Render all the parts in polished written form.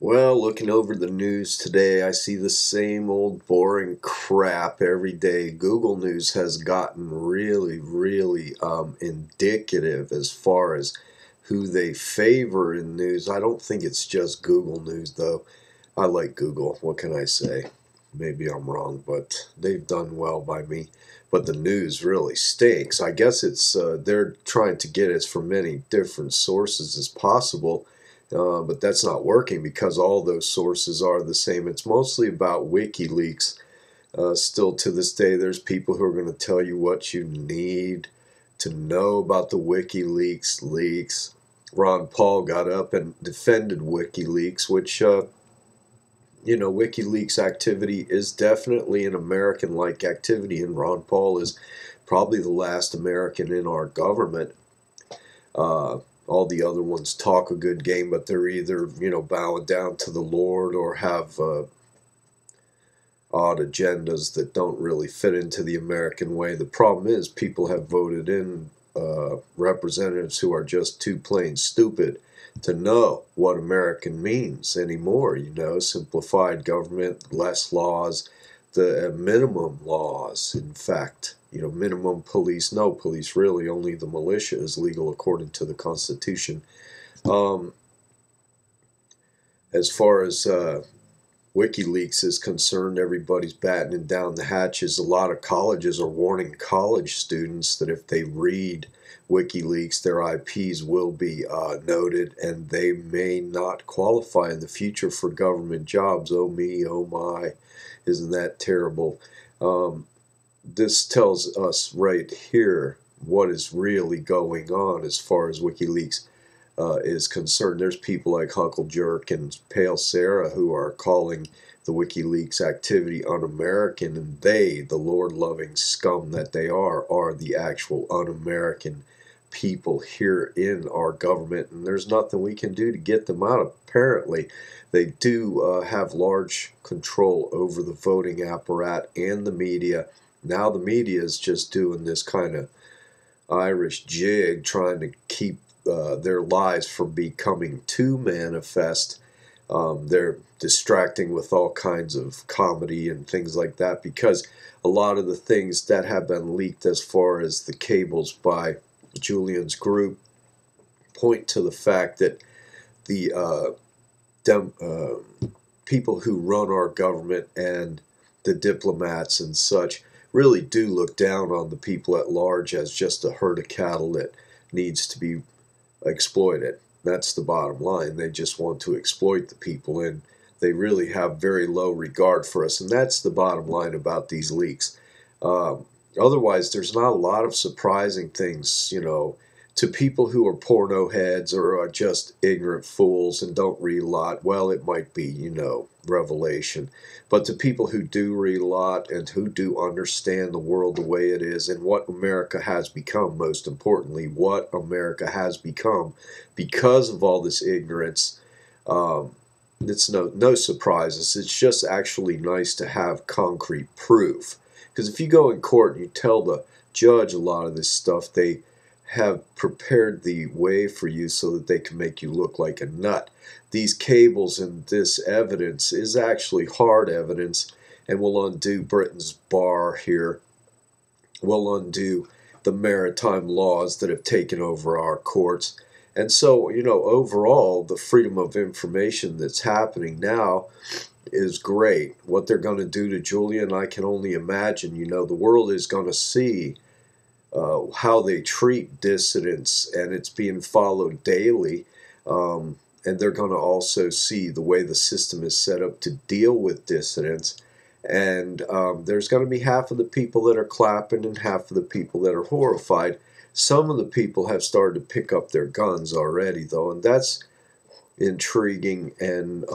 Well, looking over the news today, I see the same old boring crap every day. Google News has gotten really indicative as far as who they favor in news. I don't think it's just Google News, though. I like Google. What can I say? Maybe I'm wrong, but they've done well by me. But the news really stinks. I guess it's they're trying to get us from many different sources as possible. But that's not working because all those sources are the same. It's mostly about Wikileaks. Still to this day, there's people who are going to tell you what you need to know about the Wikileaks leaks. Ron Paul got up and defended WikiLeaks, which, WikiLeaks activity is definitely an American-like activity, and Ron Paul is probably the last American in our government. All the other ones talk a good game, but they're either, bowing down to the Lord or have odd agendas that don't really fit into the American way. The problem is people have voted in representatives who are just too plain stupid to know what American means anymore. Simplified government, less laws, the minimum laws, in fact. Minimum police, no police, really. Only the militia is legal according to the Constitution. As far as WikiLeaks is concerned, everybody's battening down the hatches. A lot of colleges are warning college students that if they read WikiLeaks, their IPs will be noted, and they may not qualify in the future for government jobs. Oh me, oh my, isn't that terrible? This tells us right here what is really going on as far as WikiLeaks is concerned. There's people like Huckle Jerk and Pale Sarah who are calling the WikiLeaks activity un-American, and they, the Lord-loving scum that they are the actual un-American people here in our government, and there's nothing we can do to get them out. Apparently, they do have large control over the voting apparatus and the media. Now the media is just doing this kind of Irish jig, trying to keep their lies from becoming too manifest. They're distracting with all kinds of comedy and things like that, because a lot of the things that have been leaked as far as the cables by Julian's group point to the fact that the people who run our government and the diplomats and such really do look down on the people at large as just a herd of cattle that needs to be exploited. That's the bottom line. They just want to exploit the people, and they really have very low regard for us, and that's the bottom line about these leaks. Otherwise, there's not a lot of surprising things, to people who are porno heads or are just ignorant fools and don't read a lot. Well, it might be, revelation. But to people who do read a lot and who do understand the world the way it is and what America has become, most importantly, what America has become because of all this ignorance, it's no surprises. It's just actually nice to have concrete proof. Because if you go in court and you tell the judge a lot of this stuff, they have prepared the way for you so that they can make you look like a nut. These cables and this evidence is actually hard evidence, and will undo Britain's bar here, will undo the maritime laws that have taken over our courts. And so, overall, the freedom of information that's happening now is great. What they're going to do to Julian, I can only imagine. The world is going to see how they treat dissidents, and it's being followed daily. And they're going to also see the way the system is set up to deal with dissidents. And there's going to be half of the people that are clapping and half of the people that are horrified. Some of the people have started to pick up their guns already, though, and that's intriguing and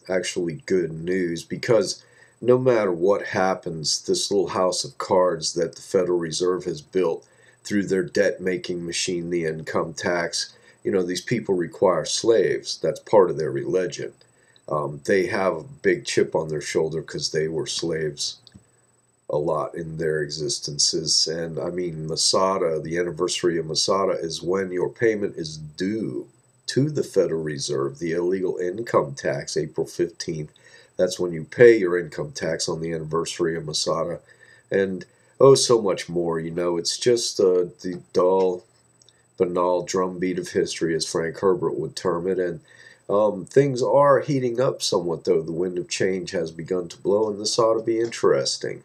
actually good news, because no matter what happens, this little house of cards that the Federal Reserve has built through their debt-making machine, the income tax, these people require slaves. That's part of their religion. They have a big chip on their shoulder because they were slaves a lot in their existences. And I mean, Masada, the anniversary of Masada is when your payment is due to the Federal Reserve, the illegal income tax, April 15th. That's when you pay your income tax on the anniversary of Masada. And oh, so much more. You know, it's just the dull, banal drumbeat of history, as Frank Herbert would term it. And things are heating up somewhat, though. The wind of change has begun to blow, and this ought to be interesting.